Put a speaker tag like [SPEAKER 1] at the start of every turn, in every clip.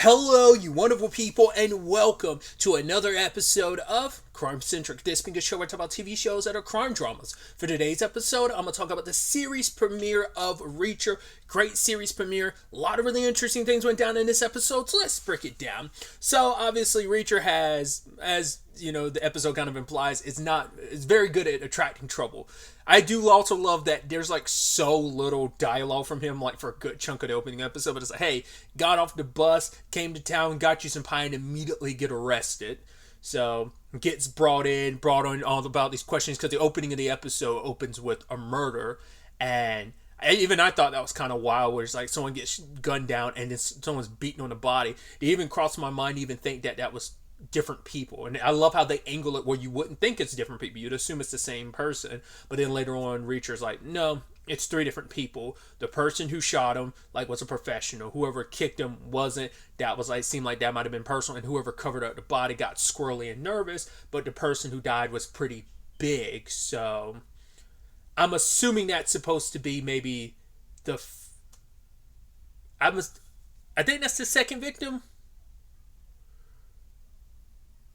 [SPEAKER 1] Hello, you wonderful people, and welcome to another episode of Centric. This being a show where I talk about TV shows that are crime dramas. For today's episode, I'm going to talk about the series premiere of Reacher. Great series premiere. A lot of really interesting things went down in this episode, so let's break it down. So, obviously, Reacher has, as you know, the episode kind of implies, is very good at attracting trouble. I do also love that there's like so little dialogue from him, like for a good chunk of the opening episode. But it's like, hey, got off the bus, came to town, got you some pie, and immediately get arrested. So gets brought on all about these questions because the opening of the episode opens with a murder, and I thought that was kind of wild, where it's like someone gets gunned down and then someone's beaten on the body. It even crossed my mind to even think that was different people, and I love how they angle it where you wouldn't think it's different people. You'd assume it's the same person, but then later on Reacher's like, no, it's three different people. The person who shot him was a professional. Whoever kicked him wasn't. That was seemed like that might have been personal, and whoever covered up the body got squirrely and nervous, but the person who died was pretty big. So I'm assuming that's supposed to be maybe I think that's the second victim.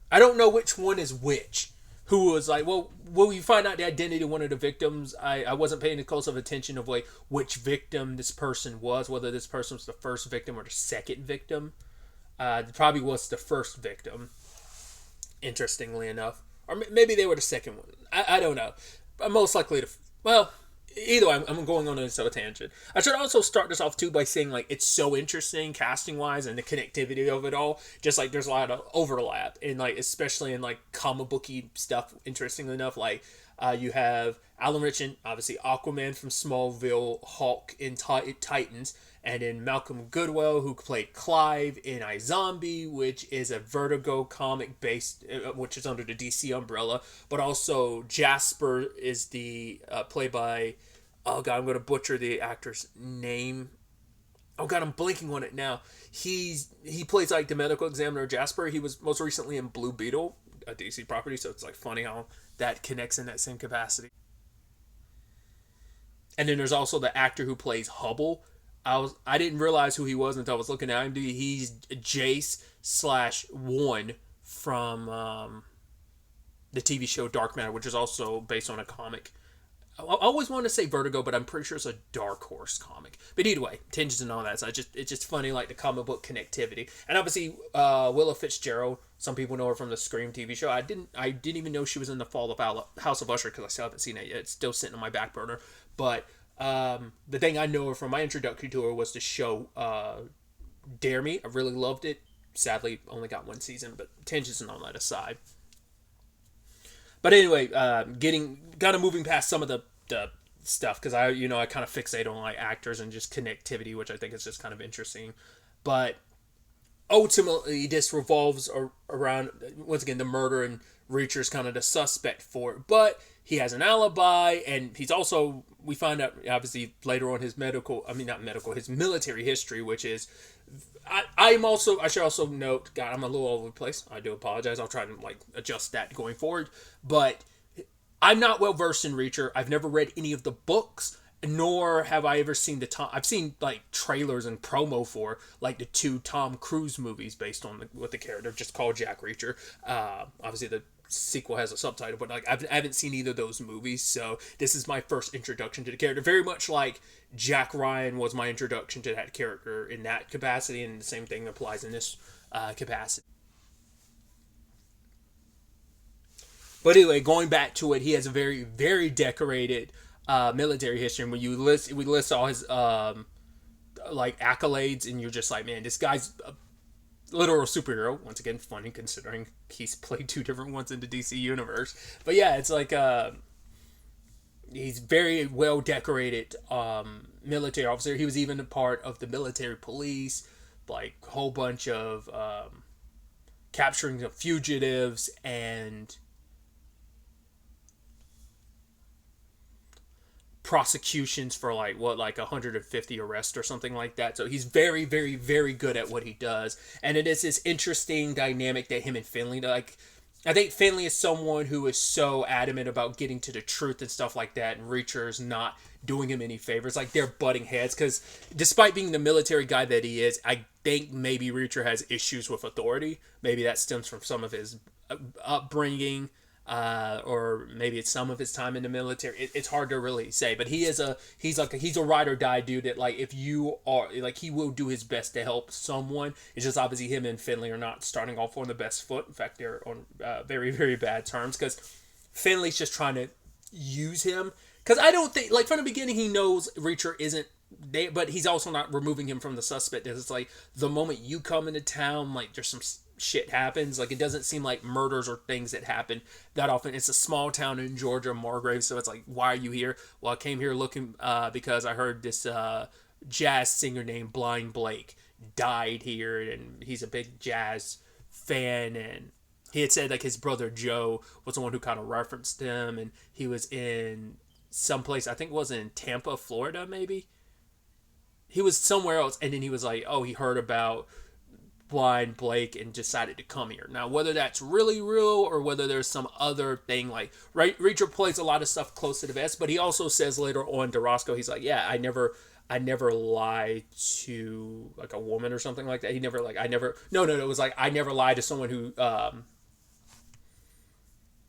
[SPEAKER 1] I don't know which one is which. Who was like, well, will you find out the identity of one of the victims? I wasn't paying close of attention of which victim this person was, whether this person was the first victim or the second victim. It probably was the first victim, interestingly enough. Or maybe they were the second one. I don't know. But most likely either way, I'm going on a tangent. I should also start this off too by saying it's so interesting casting wise and the connectivity of it all. Just there's a lot of overlap in especially in comic booky stuff. Interestingly enough, you have Alan Ritchson, obviously Aquaman from Smallville, Hawk in Titans, and then Malcolm Gladwell, who played Clive in iZombie, which is a Vertigo comic based, which is under the DC umbrella. But also Jasper is the played by, oh god, I'm going to butcher the actor's name. Oh god, I'm blanking on it now. He plays the medical examiner Jasper. He was most recently in Blue Beetle, a DC property, so it's funny how that connects in that same capacity. And then there's also the actor who plays Hubble. I didn't realize who he was until I was looking at him. He's Jace/One from the TV show Dark Matter, which is also based on a comic. I always wanted to say Vertigo, but I'm pretty sure it's a Dark Horse comic. But either way, tangents and all that. So it's just funny, the comic book connectivity. And obviously, Willa Fitzgerald. Some people know her from the Scream TV show. I didn't even know she was in the Fall of House of Usher because I still haven't seen it yet. It's still sitting on my back burner. But the thing I know her from, my introduction to her was the show Dare Me. I really loved it. Sadly, only got one season, but tangents and all that aside. But anyway, moving past some of the stuff, because I kind of fixate on actors and just connectivity, which I think is just kind of interesting. But ultimately, this revolves around, once again, the murder, and Reacher's kind of the suspect for it. But he has an alibi, and he's also, we find out obviously later on his his military history, which is, I should also note, God, I'm a little all over the place. I do apologize. I'll try to adjust that going forward. But I'm not well versed in Reacher. I've never read any of the books, nor have I ever seen I've seen trailers and promo for the two Tom Cruise movies based on with the character just called Jack Reacher. Obviously the sequel has a subtitle, but I haven't seen either of those movies, so this is my first introduction to the character. Very much like Jack Ryan was my introduction to that character in that capacity, and the same thing applies in this capacity. But anyway, going back to it, he has a very, very decorated military history. And when we list all his accolades, and you're just like, man, this guy's a literal superhero. Once again, funny considering he's played two different ones in the DC universe. But yeah, it's he's very well decorated military officer. He was even a part of the military police, a whole bunch of capturing of fugitives and prosecutions for 150 arrests or something like that. So he's very, very, very good at what he does, and it is this interesting dynamic that him and Finley I think Finley is someone who is so adamant about getting to the truth and stuff like that, and Reacher is not doing him any favors. Like, they're butting heads because despite being the military guy that he is, I think maybe Reacher has issues with authority. Maybe that stems from some of his upbringing, or maybe it's some of his time in the military. It's hard to really say, but he's a ride or die dude that, like, if you are like, he will do his best to help someone. It's just obviously him and Finley are not starting off on the best foot. In fact, they're on very, very bad terms because Finley's just trying to use him. Because I don't think, like, from the beginning he knows Reacher isn't there, but he's also not removing him from the suspect. It's like the moment you come into town, like, there's some shit happens. Like, it doesn't seem like murders or things that happen that often. It's a small town in Georgia, Margrave, so it's like, why are you here? Well, I came here looking because I heard this jazz singer named Blind Blake died here, and he's a big jazz fan, and he had said, like, his brother Joe was the one who kind of referenced him, and he was in someplace, I think it was in Tampa, Florida, maybe. He was somewhere else, and then he was like, oh, he heard about Blind Blake and decided to come here. Now, whether that's really real or whether there's some other thing, like, right, Reacher plays a lot of stuff close to the vest, but he also says later on to Roscoe, he's like, yeah, I never lie to, like, a woman or something like that. He never, like, no, it was like, I never lie to someone who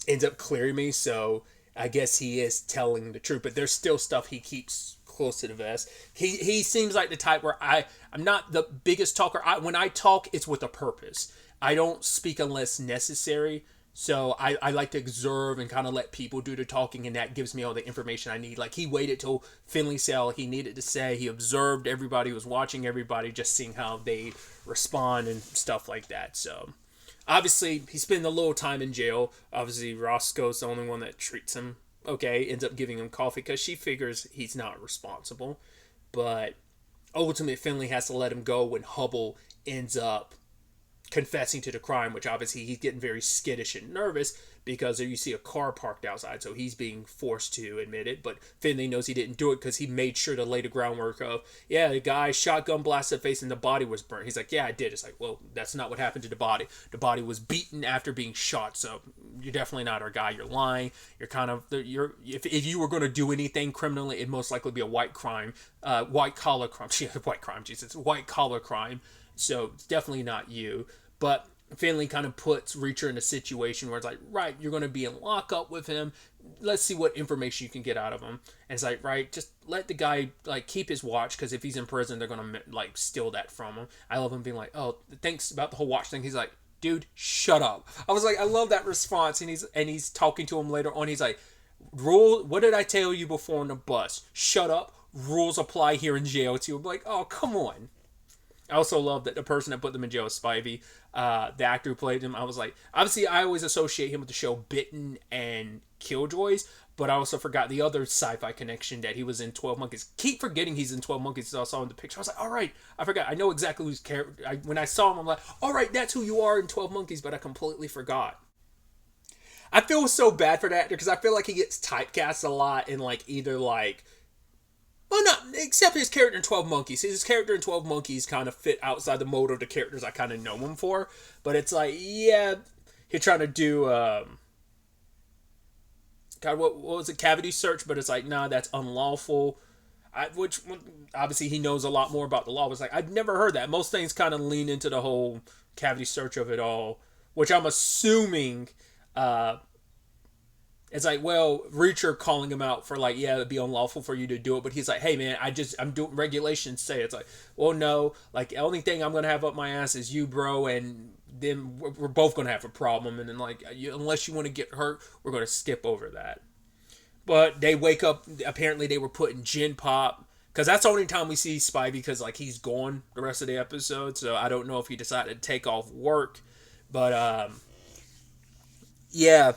[SPEAKER 1] ends up clearing me, so I guess he is telling the truth, but there's still stuff he keeps close to the vest. He seems like the type where I'm not the biggest talker. When I talk, it's with a purpose. I don't speak unless necessary. So I like to observe and kind of let people do the talking, and that gives me all the information I need. Like, he waited till Finley said all he needed to say. He observed everybody, was watching everybody, just seeing how they respond and stuff like that. So obviously he spent a little time in jail. Obviously Roscoe's the only one that treats him okay, ends up giving him coffee because she figures he's not responsible. But ultimately Finley has to let him go when Hubble ends up confessing to the crime, which obviously he's getting very skittish and nervous because you see a car parked outside, so he's being forced to admit it. But Finley knows he didn't do it because he made sure to lay the groundwork of, yeah, the guy shotgun blasted face and the body was burnt. He's like, yeah, I did. It's like, well, that's not what happened to the body. The body was beaten after being shot, so you're definitely not our guy. You're lying. You're kind of, if you were going to do anything criminally, it'd most likely be a white crime, white collar crime. White collar crime. So it's definitely not you. But Finley kind of puts Reacher in a situation where it's like, right, you're going to be in lockup with him. Let's see what information you can get out of him. And it's like, right, just let the guy, like, keep his watch, because if he's in prison, they're going to, like, steal that from him. I love him being like, oh, thanks about the whole watch thing. He's like, dude, shut up. I was like, I love that response. And he's talking to him later on. He's like, what did I tell you before on the bus? Shut up. Rules apply here in jail too. I'm like, oh, come on. I also love that the person that put them in jail is Spivey, the actor who played him. I was like, obviously I always associate him with the show Bitten and Killjoys, but I also forgot the other sci-fi connection that he was in 12 Monkeys. Keep forgetting he's in 12 Monkeys. I saw in the picture. I was like, all right, I forgot. I know exactly who's character. When I saw him, I'm like, all right, that's who you are in 12 Monkeys, but I completely forgot. I feel so bad for that actor because I feel like he gets typecast a lot in, like, either, like, well, not except his character in 12 Monkeys. His character in 12 Monkeys kind of fit outside the mold of the characters I kind of know him for. But it's like, yeah, he's trying to do, God, what was it? Cavity search, but it's like, nah, that's unlawful. Which, obviously, he knows a lot more about the law. It's like, I've never heard that. Most things kind of lean into the whole cavity search of it all, which I'm assuming, it's like, well, Reacher calling him out for, like, yeah, it'd be unlawful for you to do it. But he's like, hey, man, I'm doing regulations say. It's like, well, no, like, the only thing I'm going to have up my ass is you, bro. And then we're both going to have a problem. And then, like, unless you want to get hurt, we're going to skip over that. But they wake up. Apparently, they were putting gin pop. Because that's the only time we see Spivey, because, like, he's gone the rest of the episode. So I don't know if he decided to take off work. But, yeah.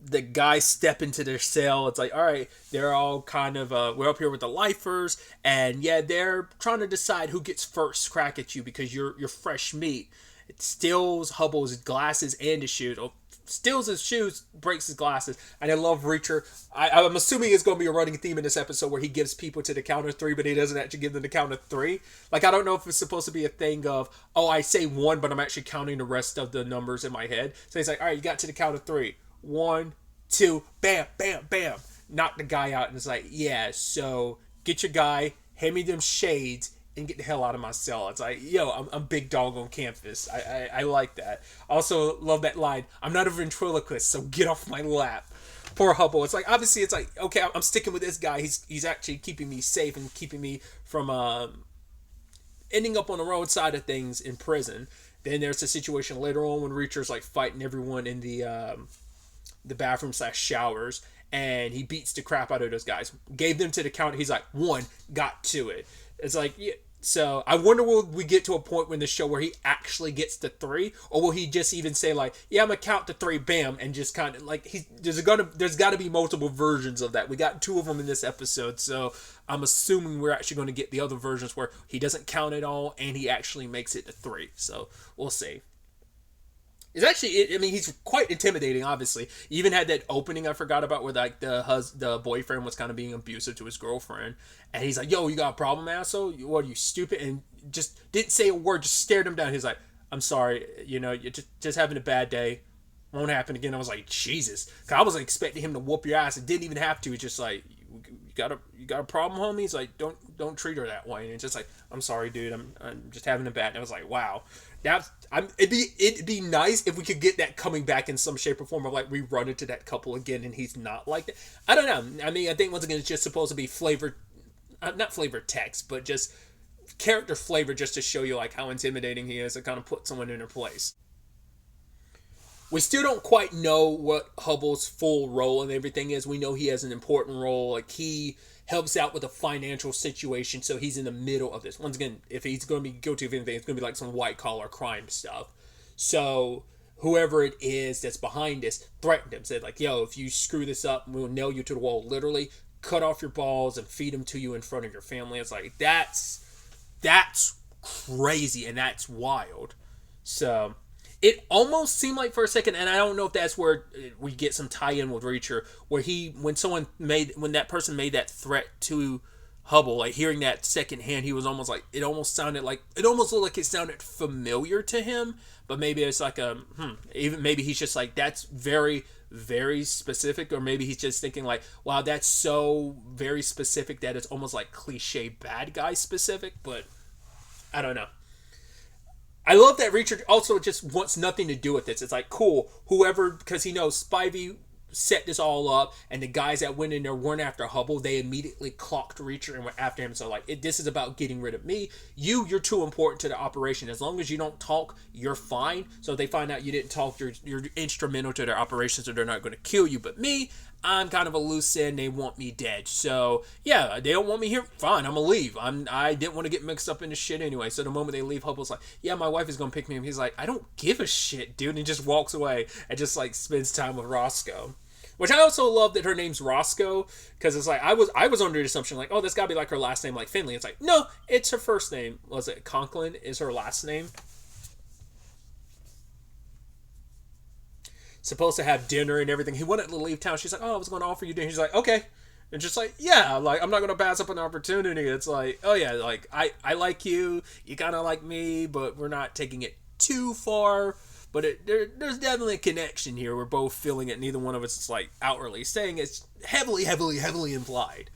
[SPEAKER 1] The guys step into their cell. It's like, all right, they're all kind of, we're up here with the lifers, and yeah, they're trying to decide who gets first crack at you because you're fresh meat. It steals Hubble's glasses and his shoes. Steals his shoes, breaks his glasses, and I love Reacher. I'm assuming it's going to be a running theme in this episode where he gives people to the count of three, but he doesn't actually give them the count of three. Like, I don't know if it's supposed to be a thing of, oh, I say one, but I'm actually counting the rest of the numbers in my head. So he's like, all right, you got to the count of three. 1, 2, bam, bam, bam. knocked the guy out, and it's like, yeah, so get your guy, hand me them shades, and get the hell out of my cell. It's like, yo, I'm big dog on campus. I like that. Also love that line. I'm not a ventriloquist, so get off my lap. Poor Hubble. It's like, obviously, it's like, okay, I'm sticking with this guy. He's actually keeping me safe and keeping me from ending up on the wrong side of things in prison. Then there's a situation later on when Reacher's like fighting everyone in the bathroom / showers, and he beats the crap out of those guys. Gave them to the counter. He's like, one, got to it. It's like, yeah. So I wonder, will we get to a point in the show where he actually gets to 3, or will he just even say like, yeah, I'm gonna count to 3, bam, and just kind of like there's got to be multiple versions of that. We got 2 of them in this episode, so I'm assuming we're actually going to get the other versions where he doesn't count it all and he actually makes it to 3. So we'll see. It's actually, I mean, he's quite intimidating, obviously. He even had that opening I forgot about where, like, the boyfriend was kind of being abusive to his girlfriend. And he's like, yo, you got a problem, asshole? What, are you stupid? And just didn't say a word, just stared him down. He's like, I'm sorry, you're just having a bad day. Won't happen again. I was like, Jesus. Because I wasn't expecting him to whoop your ass. It didn't even have to. It's just like, you got a problem, homie? He's like, don't treat her that way. And it's just like, I'm sorry, dude. I'm just having a bad. And I was like, wow. It'd be nice if we could get that coming back in some shape or form of like we run into that couple again and he's not like that. I don't know. I mean, I think once again it's just supposed to be not flavored text, but just character flavor, just to show you like how intimidating he is and kind of put someone in their place. We still don't quite know what Hubble's full role and everything is. We know he has an important role. Like, he helps out with a financial situation, so he's in the middle of this. Once again, if he's going to be guilty of anything, it's going to be like some white-collar crime stuff. So whoever it is that's behind this threatened him. Said, like, yo, if you screw this up, we'll nail you to the wall. Literally, cut off your balls and feed them to you in front of your family. It's like, that's crazy, and that's wild. So it almost seemed like for a second, and I don't know if that's where we get some tie-in with Reacher, where when that person made that threat to Hubble, like hearing that secondhand, he was almost like, it almost looked like it sounded familiar to him, but maybe it's like even maybe he's just like, that's very, very specific, or maybe he's just thinking like, wow, that's so very specific that it's almost like cliche bad guy specific, but I don't know. I love that Reacher also just wants nothing to do with this. It's like, cool, whoever, because he knows Spivey set this all up, and the guys that went in there weren't after Hubble. They immediately clocked Reacher and went after him. So, like, this is about getting rid of me. You're too important to the operation. As long as you don't talk, you're fine. So if they find out you didn't talk, you're instrumental to their operation, so they're not going to kill you. But me, I'm kind of a loose end. They want me dead. So, yeah, they don't want me here. Fine, I'm going to leave. I didn't want to get mixed up in this shit anyway. So the moment they leave, Hubble's like, yeah, my wife is going to pick me up. He's like, I don't give a shit, dude. And he just walks away and just, like, spends time with Roscoe. Which I also love that her name's Roscoe, because it's like, I was under the assumption, like, oh, that's got to be like her last name, like Finley. It's like, no, it's her first name. Was it Conklin is her last name? Supposed to have dinner and everything. He wanted to leave town. She's like, oh, I was going to offer you dinner. He's like, okay. And just like, yeah, like, I'm not going to pass up an opportunity. It's like, oh yeah, like, I like you. You kind of like me, but we're not taking it too far. But there's definitely a connection here. We're both feeling it. Neither one of us is like outwardly saying it. It's heavily, heavily, heavily implied.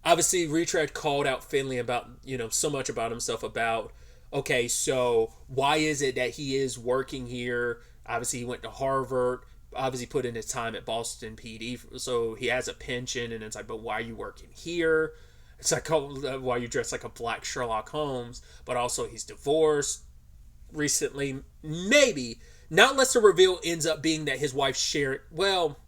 [SPEAKER 1] Obviously, Reacher had called out Finley about, so much about himself about, okay, so why is it that he is working here? Obviously, he went to Harvard. Obviously, put in his time at Boston PD. So he has a pension. And it's like, but why are you working here? It's like, oh, why you dress like a black Sherlock Holmes, but also he's divorced recently. Maybe. Not unless the reveal ends up being that his wife Sharon, well,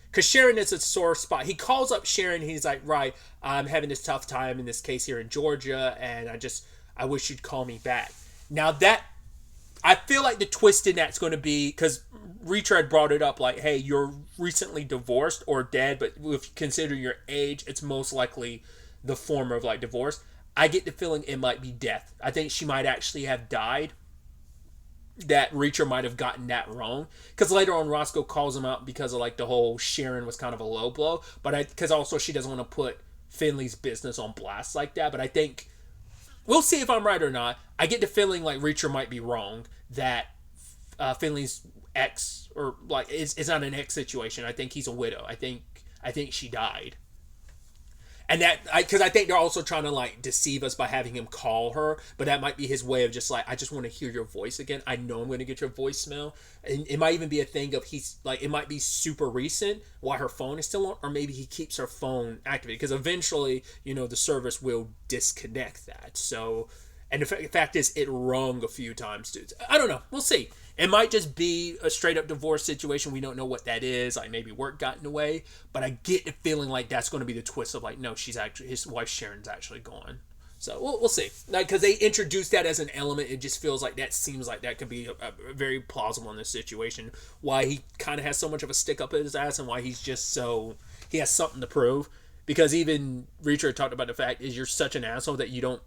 [SPEAKER 1] because Sharon is a sore spot. He calls up Sharon, he's like, right, I'm having this tough time in this case here in Georgia, and I wish you'd call me back. Now that, I feel like the twist in that's going to be, because Reacher had brought it up, like, hey, you're recently divorced or dead, but if you consider your age, it's most likely the form of like divorce. I get the feeling it might be death. I think she might actually have died. That Reacher might have gotten that wrong, because later on Roscoe calls him out because of like the whole Sharon was kind of a low blow, but because also she doesn't want to put Finley's business on blast like that. But I think we'll see if I'm right or not. I get the feeling like Reacher might be wrong, that Finley's ex, or like it's not an ex situation. I think he's a widow. I think she died. And that, because I think they're also trying to like deceive us by having him call her, but that might be his way of just like, I just want to hear your voice again. I know I'm going to get your voicemail, and it might even be a thing of he's like, it might be super recent while her phone is still on, or maybe he keeps her phone activated because eventually, the service will disconnect that. So, and the fact is, it rung a few times, dudes. I don't know. We'll see. It might just be a straight up divorce situation. We don't know what that is. Like maybe work got in the way, but I get the feeling like that's going to be the twist of like, no, his wife Sharon's actually gone. So we'll see. Like, because they introduced that as an element, it just feels like that seems like that could be a very plausible in this situation. Why he kind of has so much of a stick up his ass and why he's just he has something to prove. Because even Reacher talked about the fact is you're such an asshole that you don't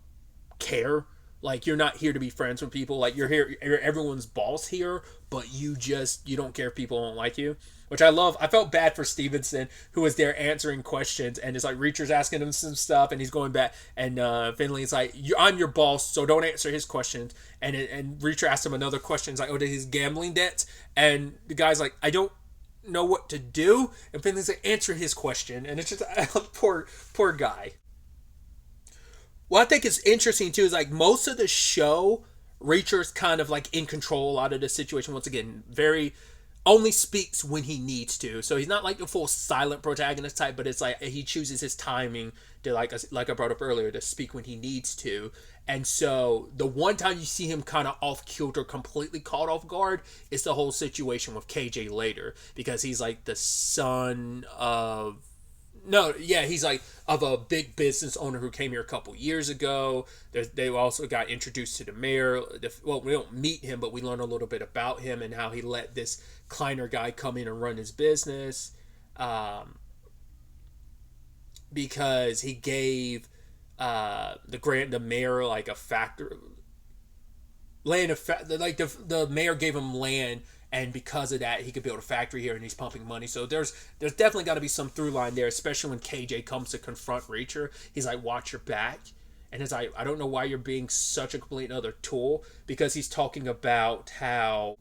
[SPEAKER 1] care. Like, you're not here to be friends with people. Like, you're everyone's boss here, but you don't care if people don't like you. Which I love. I felt bad for Stevenson, who was there answering questions, and it's like Reacher's asking him some stuff, and he's going back, and Finley's like, I'm your boss, so don't answer his questions. And Reacher asked him another question. He's like, did his gambling debts? And the guy's like, I don't know what to do. And Finley's like, answer his question. And it's just, poor guy. What I think is interesting too is like most of the show, Reacher's kind of like in control out of the situation. Once again, very only speaks when he needs to. So he's not like the full silent protagonist type, but it's like he chooses his timing to like I brought up earlier to speak when he needs to. And so the one time you see him kind of off kilter, completely caught off guard, is the whole situation with KJ later, because he's like the son of. No, yeah, he's like of a big business owner who came here a couple years ago. They also got introduced to the mayor. Well, we don't meet him, but we learn a little bit about him and how he let this Kleiner guy come in and run his business, because he gave the mayor like a factory land like the mayor gave him land. And because of that, he could build a factory here, and he's pumping money. So there's definitely got to be some through line there, especially when KJ comes to confront Reacher. He's like, watch your back. And it's like, I don't know why you're being such a complete other tool, because he's talking about how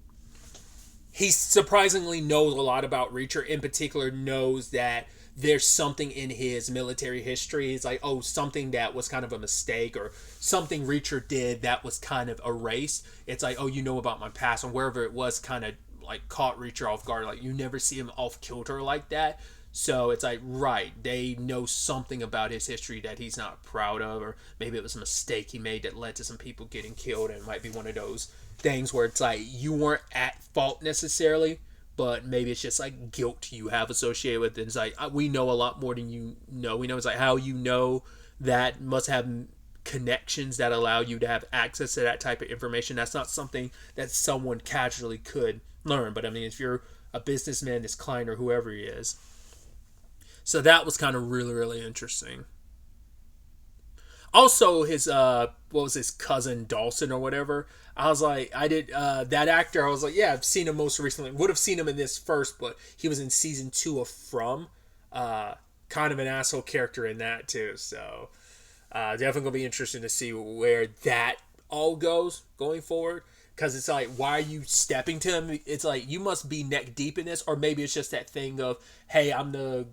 [SPEAKER 1] he surprisingly knows a lot about Reacher. In particular, knows that there's something in his military history. It's like, something that was kind of a mistake, or something Reacher did that was kind of erased. It's like, you know about my past, and wherever it was kind of like caught Reacher off guard. Like, you never see him off kilter like that. So it's like, right, they know something about his history that he's not proud of, or maybe it was a mistake he made that led to some people getting killed, and it might be one of those things where it's like, you weren't at fault necessarily, but maybe it's just like guilt you have associated with it. It's like, we know a lot more than you know. We know it's like how you know that must have connections that allow you to have access to that type of information. That's not something that someone casually could learn. But I mean, if you're a businessman, this Klein or whoever he is. So that was kind of really, really interesting. Also, his cousin Dawson or whatever. I was like, that actor. I was like, yeah, I've seen him most recently. Would have seen him in this first, but he was in season 2 of From. Kind of an asshole character in that too. So definitely gonna be interesting to see where that all goes going forward. Because it's like, why are you stepping to him? It's like, you must be neck deep in this, or maybe it's just that thing of, hey, I'm the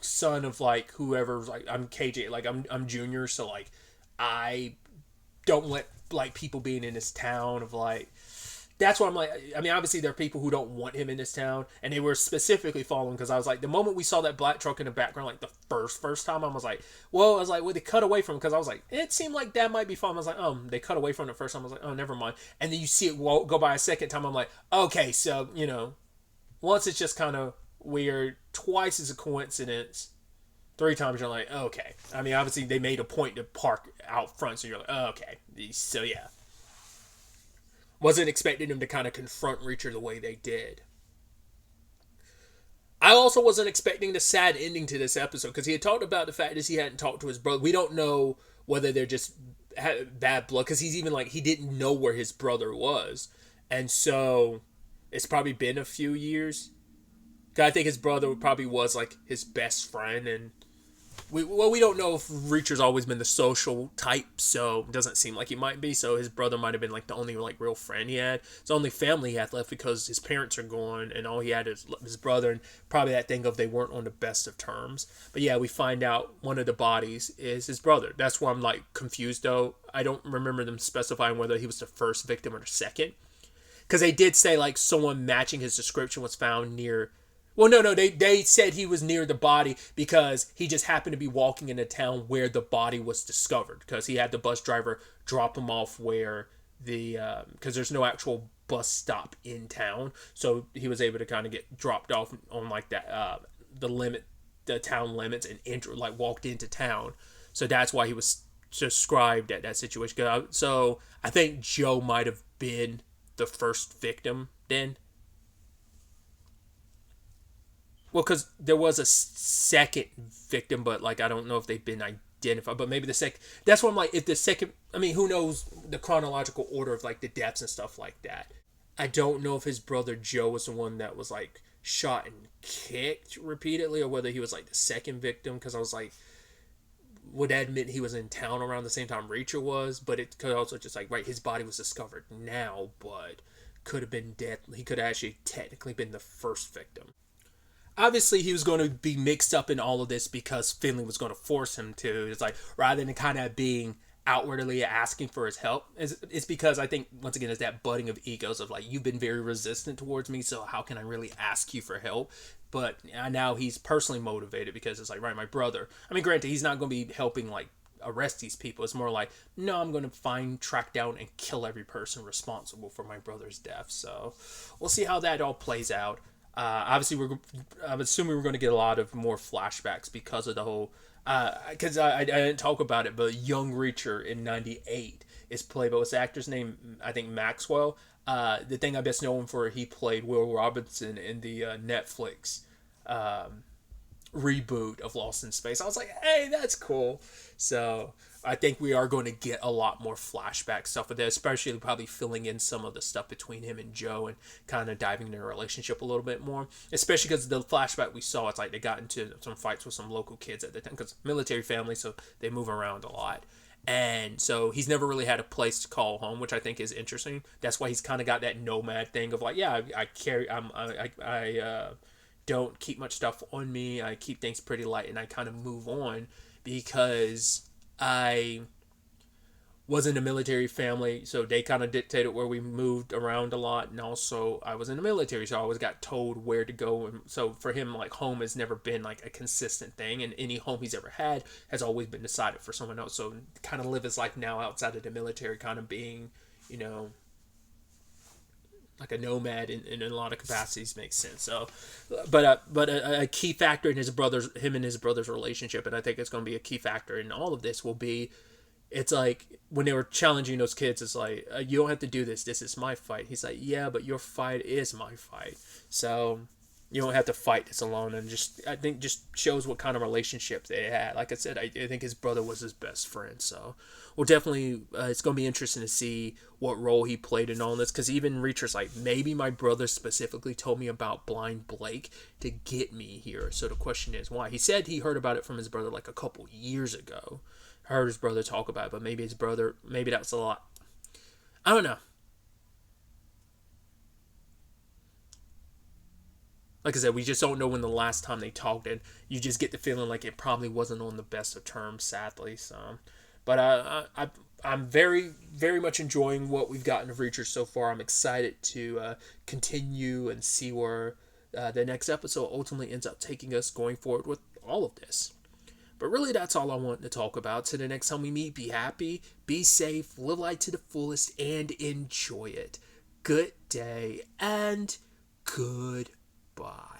[SPEAKER 1] son of like whoever's like, I'm KJ, like I'm junior, so like I don't let like people being in this town of like, that's what I'm like. I mean, obviously there are people who don't want him in this town, and they were specifically following, because I was like, the moment we saw that black truck in the background, like the first time, I was like, well, they cut away from him, because I was like, it seemed like that might be fun. I was like, they cut away from it the first time. I was like, never mind. And then you see it go by a second time. I'm like, okay, so once it's just kind of weird, twice is a coincidence, 3 times you're like, okay. I mean, obviously they made a point to park out front, so you're like, okay. So yeah, wasn't expecting him to kind of confront Reacher the way they did. I also wasn't expecting the sad ending to this episode, because he had talked about the fact that he hadn't talked to his brother. We don't know whether they're just bad blood, because he's even like, he didn't know where his brother was, and so it's probably been a few years. I think his brother probably was like his best friend, and we don't know if Reacher's always been the social type, so it doesn't seem like he might be. So his brother might have been like the only like real friend he had. It's the only family he had left because his parents are gone, and all he had is his brother, and probably that thing of they weren't on the best of terms. But yeah, we find out one of the bodies is his brother. That's why I'm like confused though. I don't remember them specifying whether he was the first victim or the second, because they did say like someone matching his description was found near. Well, no. They said he was near the body because he just happened to be walking in a town where the body was discovered. Because he had the bus driver drop him off where the because there's no actual bus stop in town, so he was able to kind of get dropped off on like that the town limits, and enter like walked into town. So that's why he was described at that situation. So I think Joe might have been the first victim then. Well, because there was a second victim, but like I don't know if they've been identified. But maybe the second. That's what I'm like. If the second, I mean, who knows the chronological order of like the deaths and stuff like that. I don't know if his brother Joe was the one that was like shot and kicked repeatedly, or whether he was like the second victim. Because I was like, would that admit he was in town around the same time Reacher was? But it could also just like right, his body was discovered now, but could have been dead. He could have actually technically been the first victim. Obviously he was going to be mixed up in all of this because Finley was going to force him to. It's like rather than kind of being outwardly asking for his help, it's because I think once again it's that butting of egos of like you've been very resistant towards me, so how can I really ask you for help? But now he's personally motivated because it's like, right, my brother, I mean granted he's not going to be helping like arrest these people. It's more like, no, I'm going to track down and kill every person responsible for my brother's death. So we'll see how that all plays out. Obviously, I'm assuming we're going to get a lot of more flashbacks because of the whole. Because I didn't talk about it, but young Reacher in '98 is played by what's the actor's name? I think Maxwell. The thing I best know him for, he played Will Robinson in the Netflix reboot of Lost in Space. I was like, hey, that's cool. So I think we are going to get a lot more flashback stuff with that, especially probably filling in some of the stuff between him and Joe and kind of diving into their relationship a little bit more. Especially because the flashback we saw, it's like they got into some fights with some local kids at the time, because military family, so they move around a lot. And so he's never really had a place to call home, which I think is interesting. That's why he's kind of got that nomad thing of like, yeah, I don't keep much stuff on me. I keep things pretty light, and I kind of move on because I was in a military family, so they kind of dictated where we moved around a lot, and also I was in the military, so I always got told where to go, and so for him, like, home has never been like a consistent thing, and any home he's ever had has always been decided for someone else. So kind of live his life now outside of the military, kind of being, like a nomad in a lot of capacities makes sense. So, but a key factor in him and his brother's relationship, and I think it's going to be a key factor in all of this will be, it's like when they were challenging those kids, it's like, you don't have to do this. This is my fight. He's like, yeah, but your fight is my fight. So you don't have to fight this alone. And I think just shows what kind of relationship they had. Like I said, I think his brother was his best friend. So we'll definitely, it's going to be interesting to see what role he played in all this. Because even Reacher's like, maybe my brother specifically told me about Blind Blake to get me here. So the question is, why? He said he heard about it from his brother like a couple years ago. Heard his brother talk about it, but maybe that was a lot. I don't know. Like I said, we just don't know when the last time they talked, and you just get the feeling like it probably wasn't on the best of terms, sadly. So, but I'm very, very much enjoying what we've gotten of Reacher so far. I'm excited to continue and see where the next episode ultimately ends up taking us going forward with all of this. But really, that's all I want to talk about. So the next time we meet, be happy, be safe, live life to the fullest, and enjoy it. Good day, and goodbye.